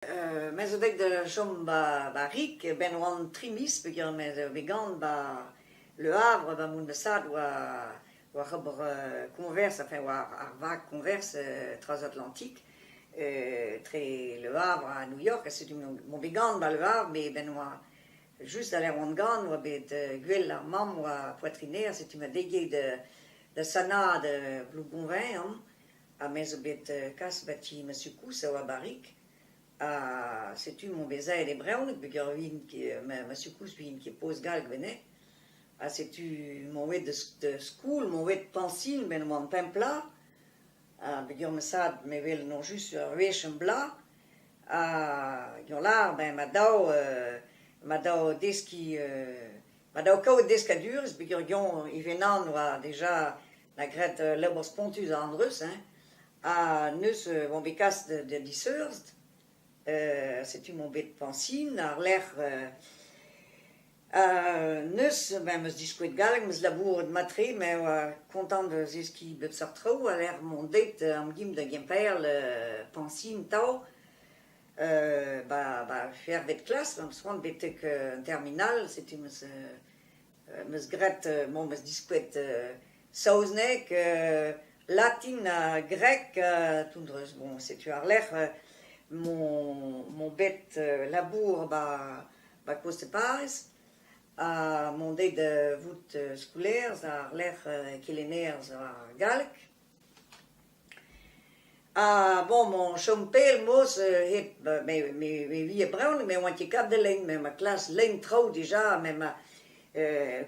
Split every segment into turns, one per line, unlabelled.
Mes dek de chom ba rik ben oan trimis begur mes vegan ba Le Havre ba moun besad oa c'hober konvers, enfin oa ar vag konvers transatlantik tre Le Havre a New York, a setu mon vegan ba Le Havre, me ben oa just a l'er oan gant oa bet gwell ar mam oa poitriner, setu ma degei de sana de blou gonvin, a mes bet kas bati ma sukous a oa barik. Setu mon bezañ e breonek, begur vin ma sukous vin ki pos galg bene. Setu mon wet de skoul, mon wet pansin ben oan pempla. Begur me sad me vel non just rech an bla. Gant lar, ben ma dao deski, ma dao kaout deskadur, begur gant i venan oa deja na gret leber spontus an dreus, neus mon bekas de diseurst. Setu mon bet pansin, ar lec'h neus, ben meus diskouet galleg, meus labouret matre, me oa kontant de zeski bet sartrao, a l'er mon det am gim da gemperl pansin tao, fer bet klas, am soan betek terminal, setu meus gret, meus diskouet saozneg, latin a grek, tundreus, bon, setu ar lec'h, mon bet labour ba koste parez, mon deit de vout skoulerz ar lec'h kelennerz ar galk. Bon, mon chompel moz me vi e breon, me oan ket kap de lein, me ma klas lein trao deja, me ma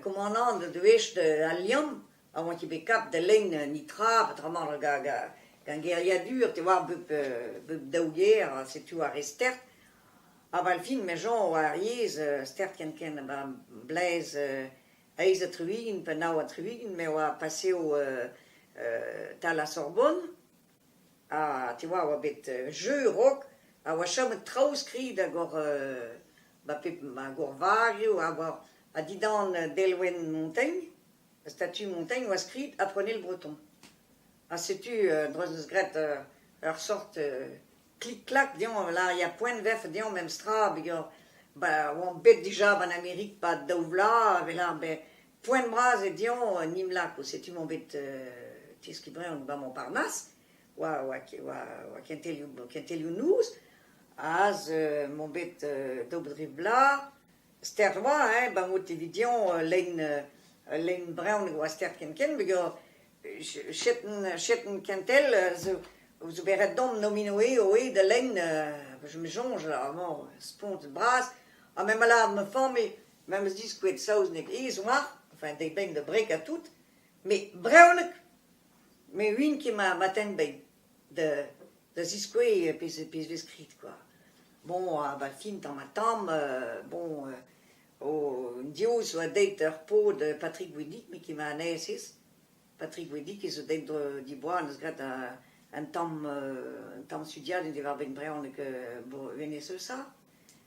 komanant de wech de aliam, a oan ket bet kap de lein nitra, patramant gant geriadur, te war bep daouger, setu ar estert. Val fin me jan oa ar yez, stert ken blez eiz a truigin, pa nao a truigin, me oa paseo tal a Sorbonne. Te war oa bet jeu rok, a oa chomet traoù skrid a gor vagio, a didan Delwen Montaigne, statu Montaigne oa skrid Apprenez le breton. Setu dreus eus gret ur sort klik-klak, dion, la ya poent vef, dion, mem stra, begur, oan bet deja ban Amerik pa daou vla, vela, poent braz e dion, nimlak, o setu mon bet tiski breon ba Montparnasse, oa kentelioù nouz, az mon bet daoubedriv bla, stert oa, ba mot evidion, lein breon oa stert ken, begur, chetten kentel, zo beret dom nominoe oe de lein, je me jonge, spont bras, a mem ala me fan, mem eus diskouet saozneg ez oar, enfin, dek ben de brek a tout, me breonek, me win ki ma ten ben, de ziskouet pez veskrit, quoi. Bon, ba fin tan ma tam, bon, o diouz oa deit ur po de Patrick Wedick, me ki ma aneses, Patrick Wedick ez o deit di boa, neus gret un tam studiad en devar ben breonek venez sa.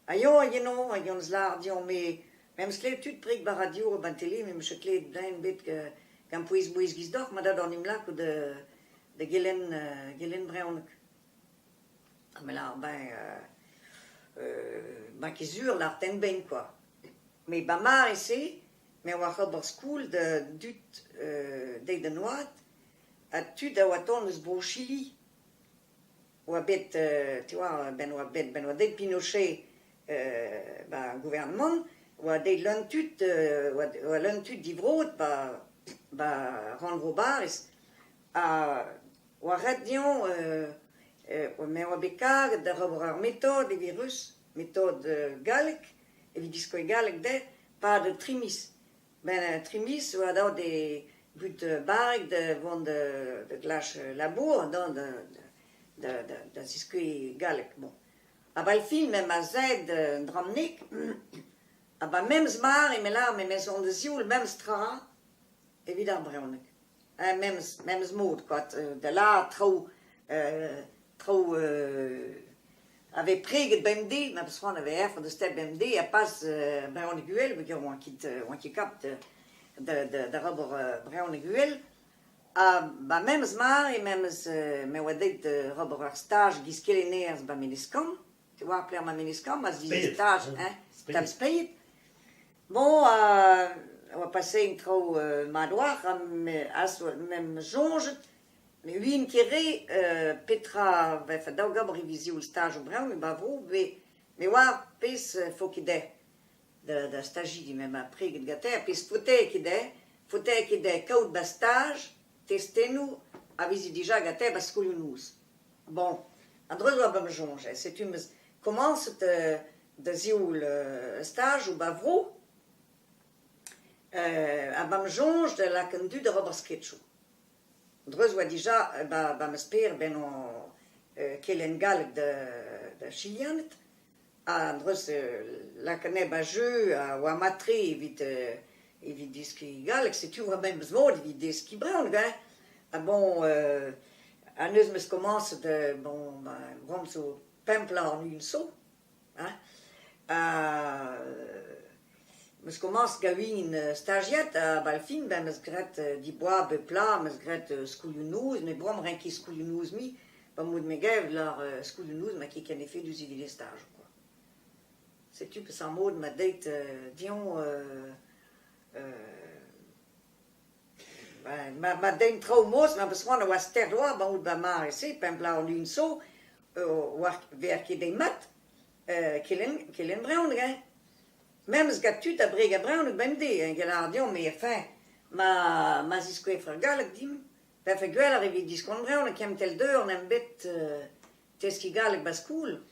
Yenon, eus lar dion, me sklet tud prik ba radio ban tele, me meus klet dain bet gant pouez mouez gizdor, ma da d'an imlak o de gelen breonek. Me lar, ki zur lar ten ben, quoi. Me ba mar ese, me oa c'hober skoul de dut deit da noad, a tud a oa ton eus bro Chili. Oa bet, te oa, ben oa deit Pinochet gouvernement, oa deit leun tud divrot ba ran vro barez, oa ret dion, me oa bet kaget da c'hober ar metod e virus, metod galek, evit diskoe galek de, pa de trimis. Trimis oa daou de but barek de vont de glach labour, da ziskoe galek. Bon. Val fin, mem a zed dramnik, mem zmar e me lar, mes on de zioul, mem stra, evit ar breonek. Mem zmod, quoi, de la trao ave preget BMD, ma peus c'hoant ave erf de step BMD, a pas breonek uel, begur oan ket kap da rober breonek uel, mem's mar e mem's me oa deit rober ar stage giz kelennerz ba Meneskam, tu vois, plein ma méniscam, ma
Spade,
stage,
hein,
hein,
spade.
t'as le spade. Bon, on va passer une trop madoir, même jonge, mais lui, une kéré, Petra, va faire d'auga réviser le stage au Brown, mais bravo, mais ouais, pis, faut qu'il ait, de stagie, même après, qu'il ait, pis, faut qu'il ait, kaut de stage, testez-nous, avisi déjà gâté, parce que nous. Bon, en droit, on va jonge, c'est une, commence de ziou le stage au Bavro, abam jonge de la conduite de Robert Sketchou. Dreux voit déjà, me spère, ben on, kelen galg de Chilianet, dreux la connaît jeu, ou à matri, évite diski galg, c'est tu vois même besoin, évite diski brown, hein. Ah bon, à nous, me commence de, bon, bon, so, pempla en une saut, hein. Mas commence gawin stagiat a balfin ben mas gret di bois be pla mas gret skouliounous mais bon rien qui skouliounous mi pas moud me gav leur skouliounous ma qui can effet du zivile stage quoi c'est tu peux sans mode ma date dion ma date trop mos ma besoin de was terroir ba moud ba mar ici pen pla en une saut vers qui des mat kelen brown gars. Même ce gars-tu t'as brigué brown ou ben dit, un galardion, mais enfin, ma zisque fragal, dim, ben fait gueule arrive discon brown, qui aime tel deux, on aime bête, t'es ce qui galle bascoule.